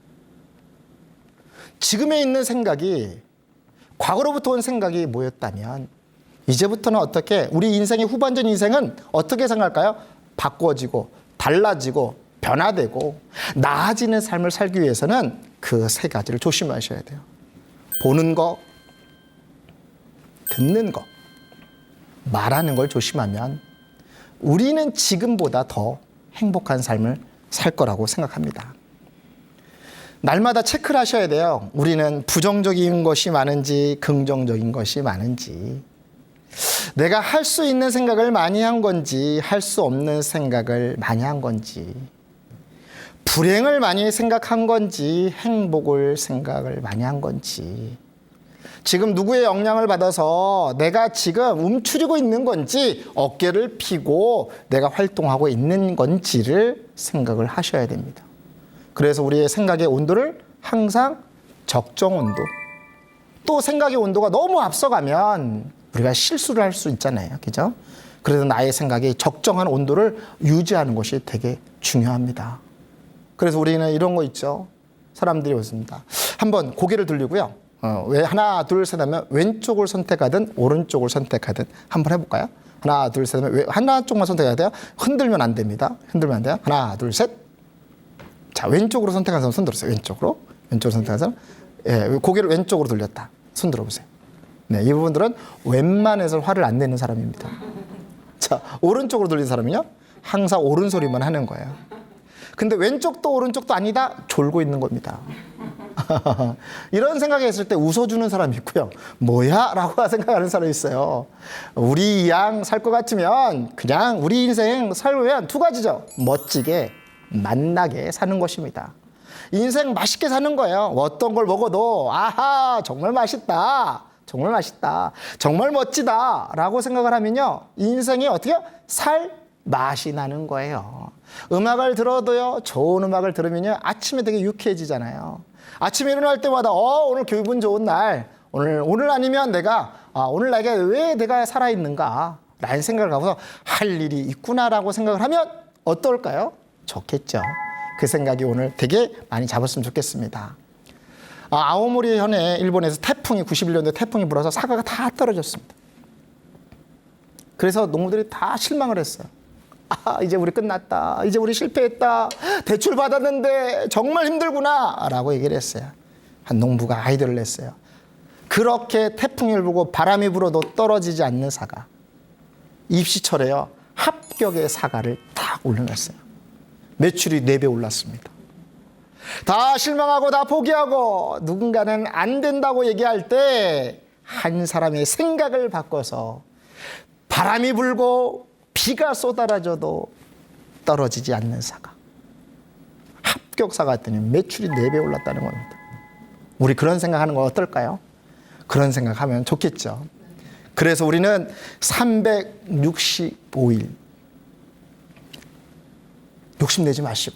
지금에 있는 생각이 과거로부터 온 생각이 뭐였다면 이제부터는 어떻게, 우리 인생의 후반전 인생은 어떻게 생각할까요? 바꿔지고 달라지고 변화되고 나아지는 삶을 살기 위해서는 그 세 가지를 조심하셔야 돼요. 보는 거, 듣는 거, 말하는 걸 조심하면 우리는 지금보다 더 행복한 삶을 살 거라고 생각합니다. 날마다 체크를 하셔야 돼요. 우리는 부정적인 것이 많은지 긍정적인 것이 많은지, 내가 할 수 있는 생각을 많이 한 건지 할 수 없는 생각을 많이 한 건지, 불행을 많이 생각한 건지 행복을 생각을 많이 한 건지, 지금 누구의 영향을 받아서 내가 지금 움츠리고 있는 건지 어깨를 펴고 내가 활동하고 있는 건지를 생각을 하셔야 됩니다. 그래서 우리의 생각의 온도를 항상 적정 온도, 또 생각의 온도가 너무 앞서가면 우리가 실수를 할 수 있잖아요. 그죠? 그래서 나의 생각이 적정한 온도를 유지하는 것이 되게 중요합니다. 그래서 우리는 이런 거 있죠. 사람들이 오십니다. 한번 고개를 돌리고요. 왜 하나, 둘, 셋 하면 왼쪽을 선택하든 오른쪽을 선택하든 한번 해볼까요? 하나, 둘, 셋 하면 하나 쪽만 선택해야 돼요. 흔들면 안 됩니다. 흔들면 안 돼요. 하나, 둘, 셋. 자, 왼쪽으로 선택한 사람 손 들었어요. 왼쪽으로 선택한 사람. 예, 고개를 왼쪽으로 돌렸다. 손 들어보세요. 네, 이 부분들은 웬만해서 화를 안 내는 사람입니다. 자, 오른쪽으로 돌린 사람은요, 항상 옳은 소리만 하는 거예요. 근데 왼쪽도 오른쪽도 아니다, 졸고 있는 겁니다. 이런 생각했을 때 웃어주는 사람이 있고요. 뭐야? 라고 생각하는 사람이 있어요. 우리 이 양 살 것 같으면 그냥 우리 인생 살면 두 가지죠. 멋지게, 만나게 사는 것입니다. 인생 맛있게 사는 거예요. 어떤 걸 먹어도 아하, 정말 맛있다. 정말 맛있다. 정말 멋지다. 라고 생각을 하면요, 인생이 어떻게 살 맛이 나는 거예요. 음악을 들어도요, 좋은 음악을 들으면요, 아침에 되게 유쾌해지잖아요. 아침에 일어날 때마다 오늘 기분 좋은 날, 오늘 아니면 오늘 나에게 왜 내가 살아있는가 라는 생각을 하고서 할 일이 있구나라고 생각을 하면 어떨까요? 좋겠죠. 그 생각이 오늘 되게 많이 잡았으면 좋겠습니다. 아오모리 현에 일본에서 91년도에 태풍이 불어서 사과가 다 떨어졌습니다. 그래서 농부들이 다 실망을 했어요. 이제 우리 끝났다. 이제 우리 실패했다. 대출 받았는데 정말 힘들구나 라고 얘기를 했어요. 한 농부가 아이디어를 냈어요. 그렇게 태풍을 불고 바람이 불어도 떨어지지 않는 사과, 입시철에요, 합격의 사과를 딱 올려놨어요. 매출이 4배 올랐습니다. 다 실망하고 다 포기하고 누군가는 안 된다고 얘기할 때 한 사람의 생각을 바꿔서 바람이 불고 비가 쏟아져도 떨어지지 않는 사과, 합격 사과 했더니 매출이 4배 올랐다는 겁니다. 우리 그런 생각하는 건 어떨까요? 그런 생각하면 좋겠죠. 그래서 우리는 365일 욕심내지 마시고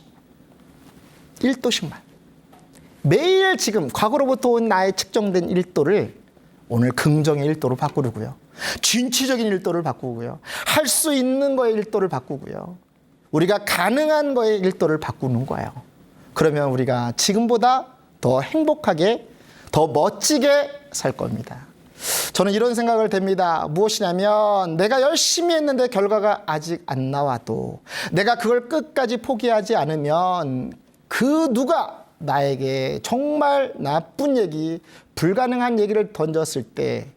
1도씩만 매일 지금 과거로부터 온 나의 측정된 1도를 오늘 긍정의 1도로 바꾸고요. 진취적인 1도를 바꾸고요. 할 수 있는 거의 1도를 바꾸고요. 우리가 가능한 거의 1도를 바꾸는 거예요. 그러면 우리가 지금보다 더 행복하게, 더 멋지게 살 겁니다. 저는 이런 생각을 됩니다. 무엇이냐면 내가 열심히 했는데 결과가 아직 안 나와도 내가 그걸 끝까지 포기하지 않으면 그 누가 나에게 정말 나쁜 얘기, 불가능한 얘기를 던졌을 때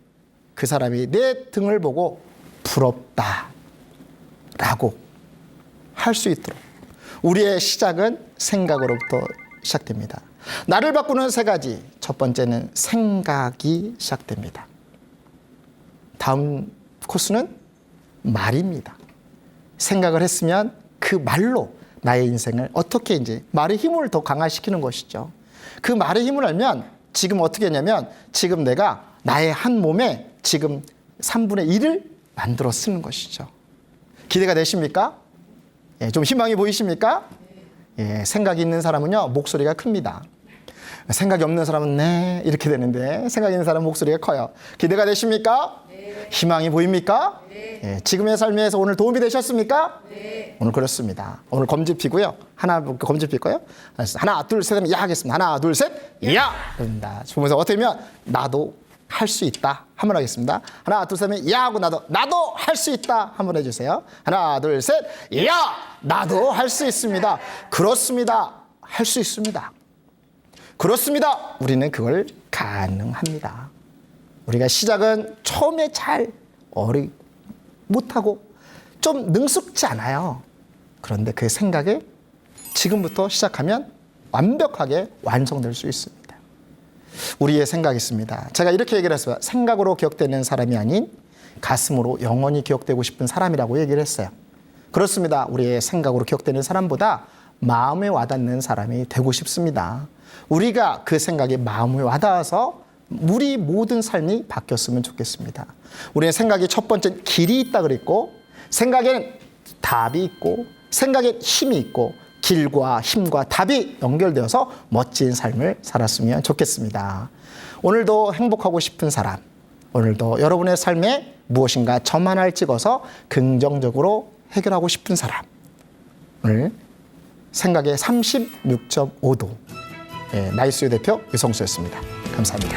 그 사람이 내 등을 보고 부럽다 라고 할 수 있도록 우리의 시작은 생각으로부터 시작됩니다. 나를 바꾸는 3가지. 첫 번째는 생각이 시작됩니다. 다음 코스는 말입니다. 생각을 했으면 그 말로 나의 인생을 어떻게 이제 말의 힘을 더 강화시키는 것이죠. 그 말의 힘을 알면 지금 어떻게 하냐면 지금 내가 나의 한 몸에 지금 3분의 1을 만들어 쓰는 것이죠. 기대가 되십니까? 예, 좀 희망이 보이십니까? 예, 생각이 있는 사람은요, 목소리가 큽니다. 생각이 없는 사람은 네 이렇게 되는데 생각이 있는 사람은 목소리가 커요. 기대가 되십니까? 네. 희망이 보입니까? 네. 예, 지금의 삶에서 오늘 도움이 되셨습니까? 네. 오늘 그렇습니다. 오늘 검지 피고요. 하나 검지 필 거예요. 하나 둘 셋 하면 야 하겠습니다. 하나 둘 셋 야! 그럽니다. 보면서 어떻게 하면 나도 할 수 있다 한번 하겠습니다. 하나 둘 셋 하면 야 하고 나도 할 수 있다 한번 해주세요. 하나 둘 셋 야! 나도 할 수 있습니다. 그렇습니다. 할 수 있습니다. 그렇습니다. 우리는 그걸 가능합니다. 우리가 시작은 처음에 잘 못하고 좀 능숙지 않아요. 그런데 그 생각에 지금부터 시작하면 완벽하게 완성될 수 있습니다. 우리의 생각이 있습니다. 제가 이렇게 얘기를 했어요. 생각으로 기억되는 사람이 아닌 가슴으로 영원히 기억되고 싶은 사람이라고 얘기를 했어요. 그렇습니다. 우리의 생각으로 기억되는 사람보다 마음에 와닿는 사람이 되고 싶습니다. 우리가 그 생각이 마음에 와닿아서 우리 모든 삶이 바뀌었으면 좋겠습니다. 우리의 생각이 첫 번째 길이 있다 그랬고, 생각에는 답이 있고, 생각에 힘이 있고, 길과 힘과 답이 연결되어서 멋진 삶을 살았으면 좋겠습니다. 오늘도 행복하고 싶은 사람, 오늘도 여러분의 삶에 무엇인가 점 하나를 찍어서 긍정적으로 해결하고 싶은 사람, 오늘 생각의 36.5도 나이스유 대표 유성수였습니다. 감사합니다.